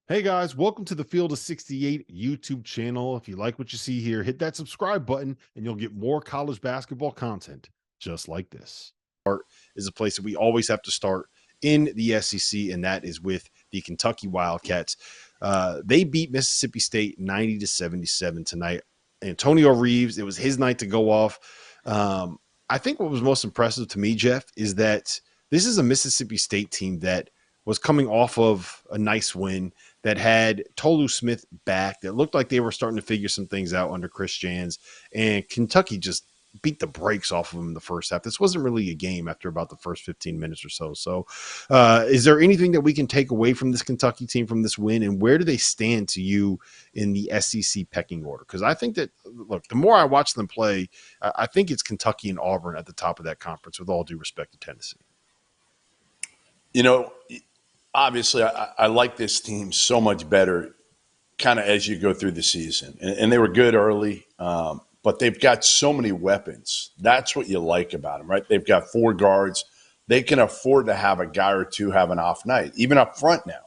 Hey guys, welcome to the Field of 68 YouTube channel. If you like what you see here, hit that subscribe button and you'll get more college basketball content just like this. Is a place that we always have to start in the SEC, and that is with the Kentucky Wildcats. They beat Mississippi State 90-77 tonight. Antonio Reeves, it was his night to go off. I think what was most impressive to me, Jeff, is that this is a Mississippi State team that was coming off of a nice win, that had Tolu Smith back, that looked like they were starting to figure some things out under Chris Jans, and Kentucky just beat the brakes off of them in the first half. This wasn't really a game after about the first 15 minutes or so. So is there anything that we can take away from this Kentucky team from this win, and where do they stand to you in the SEC pecking order? Because I think that, look, the more I watch them play, I think it's Kentucky and Auburn at the top of that conference, with all due respect to Tennessee. You know, obviously, I like this team so much better kind of as you go through the season. And they were good early, but they've got so many weapons. That's what you like about them, right? They've got four guards. They can afford to have a guy or two have an off night, even up front now.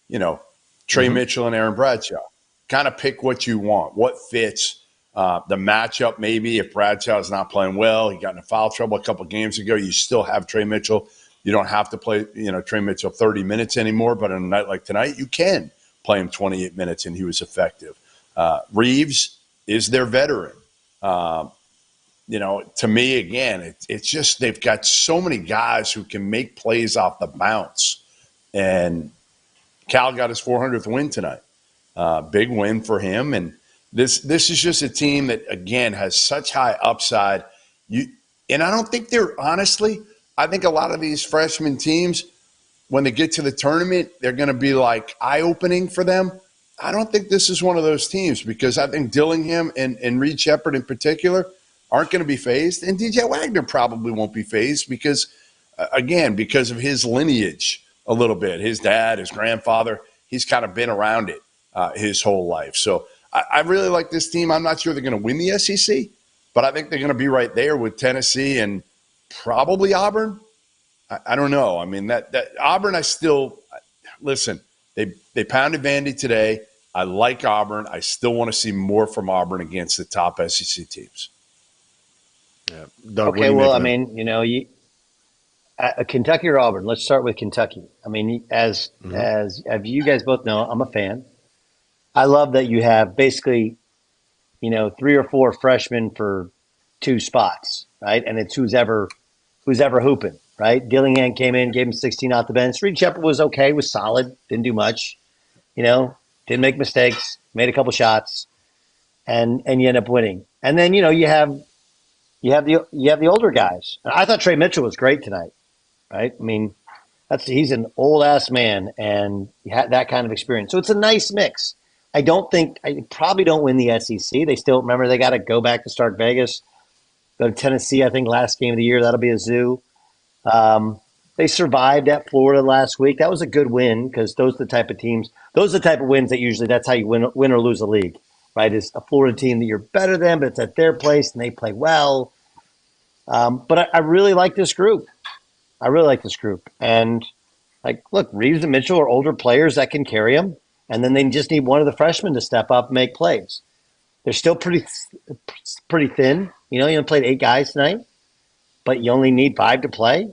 You know, Trey Mitchell and Aaron Bradshaw. Kind of pick what you want, what fits. The matchup, maybe if Bradshaw's not playing well, he got into foul trouble a couple games ago, you still have Trey Mitchell. You don't have to play, Trey Mitchell 30 minutes anymore, but on a night like tonight, you can play him 28 minutes, and he was effective. Reeves is their veteran. To me, again, it's just they've got so many guys who can make plays off the bounce. And Cal got his 400th win tonight. Big win for him. And this is just a team that, again, has such high upside. And I don't think they're honestly – I think a lot of these freshman teams, when they get to the tournament, they're going to be like eye-opening for them. I don't think this is one of those teams, because I think Dillingham and Reed Shepherd in particular aren't going to be phased. And DJ Wagner probably won't be phased because of his lineage a little bit. His dad, his grandfather, he's kind of been around it his whole life. So I really like this team. I'm not sure they're going to win the SEC, but I think they're going to be right there with Tennessee and probably Auburn. I don't know. I mean, that Auburn, listen, they pounded Vandy today. I like Auburn. I still want to see more from Auburn against the top SEC teams. Yeah. Doug, okay, well, I mean, Kentucky or Auburn. Let's start with Kentucky. I mean, as you guys both know, I'm a fan. I love that you have basically, 3 or 4 freshmen for 2 spots, right? And it's who's ever hooping, right? Dillingham came in, gave him 16 off the bench. Reed Shepherd was okay, was solid, didn't do much, didn't make mistakes, made a couple shots, and you end up winning. And then you have the older guys. I thought Trey Mitchell was great tonight, right? I mean, he's an old ass man and he had that kind of experience. So it's a nice mix. I probably don't win the SEC. They still remember they got to go back to Stark Vegas. Go to Tennessee, I think, last game of the year. That'll be a zoo. They survived at Florida last week. That was a good win because those are the type of teams. Those are the type of wins that usually that's how you win or lose a league, right? Is a Florida team that you're better than, but it's at their place and they play well. But I really like this group. And, look, Reeves and Mitchell are older players that can carry them, and then they just need one of the freshmen to step up and make plays. They're still pretty thin. You only played 8 guys tonight, but you only need 5 to play.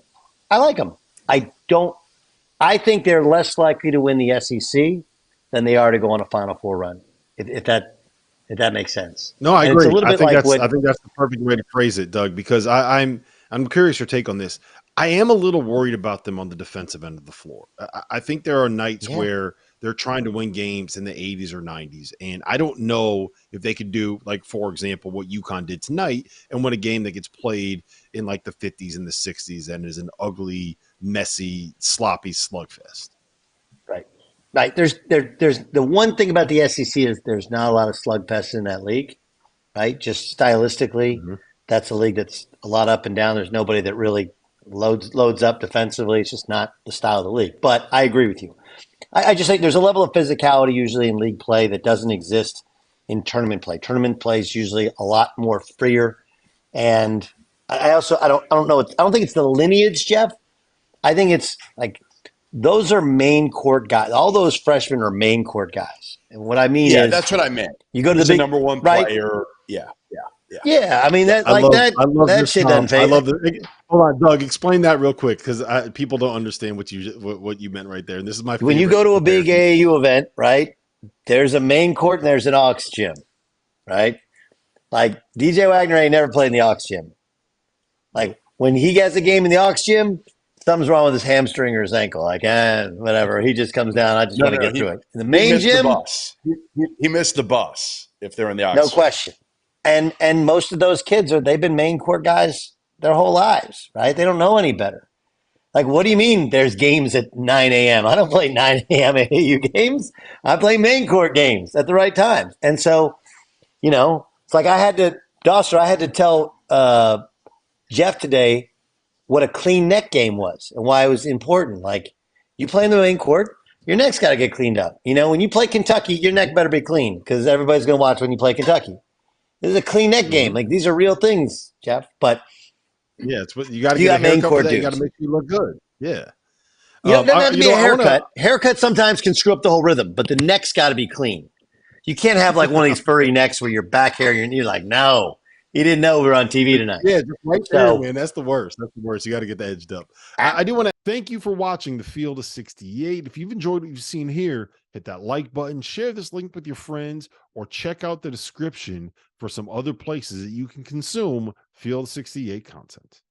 I like them. I think they're less likely to win the SEC than they are to go on a Final Four run, if that makes sense. No, I agree. It's a little bit I think that's the perfect way to phrase it, Doug, because I'm curious your take on this. I am a little worried about them on the defensive end of the floor. I think there are nights where they're trying to win games in the 80s or 90s. And I don't know if they could do, for example, what UConn did tonight and win a game that gets played in the 50s and the 60s and is an ugly, messy, sloppy slugfest. Right. There's the one thing about the SEC is there's not a lot of slugfests in that league, right? Just stylistically, that's a league that's a lot up and down. There's nobody that really loads up defensively. It's just not the style of the league. But I agree with you. I just think there's a level of physicality usually in league play that doesn't exist in tournament play. Tournament play is usually a lot more freer. And I don't know. I don't think it's the lineage, Jeff. I think it's those are main court guys. All those freshmen are main court guys. And what I mean is, that's what I meant. You go to He's the big number one player. Yeah. Yeah, I mean I love that this, shit Tom. doesn't phase. I love the. Hold on, Doug. Explain that real quick because people don't understand what you meant right there. And this is my favorite. When you go to a big AAU event, right? There's a main court and there's an aux gym, right? Like DJ Wagner ain't never played in the aux gym. Like when he gets a game in the aux gym, something's wrong with his hamstring or his ankle. Like, whatever. He just comes down. I just want to get through it. In the main gym, he missed the bus if they're in the aux. No question. And most of those kids they've been main court guys their whole lives, right? They don't know any better. Like, what do you mean there's games at 9 a.m.? I don't play 9 a.m. AAU games. I play main court games at the right times. And so, it's like I had to tell Jeff today what a clean neck game was and why it was important. Like, you play in the main court, your neck's got to get cleaned up. When you play Kentucky, your neck better be clean because everybody's going to watch when you play Kentucky. This is a clean neck game. Like, these are real things, Jeff. But yeah, it's what you got to get a haircut for that. You got to make you look good. Yeah. It doesn't have to be a haircut. Haircut sometimes can screw up the whole rhythm, but the neck's got to be clean. You can't have like one of these furry necks where your back hair, you're like, no, you didn't know we were on TV tonight. Yeah, just right there, man. That's the worst. You got to get that edged up. I do want to thank you for watching the Field of 68. If you've enjoyed what you've seen here, hit that like button, share this link with your friends, or check out the description for some other places that you can consume Field 68 content.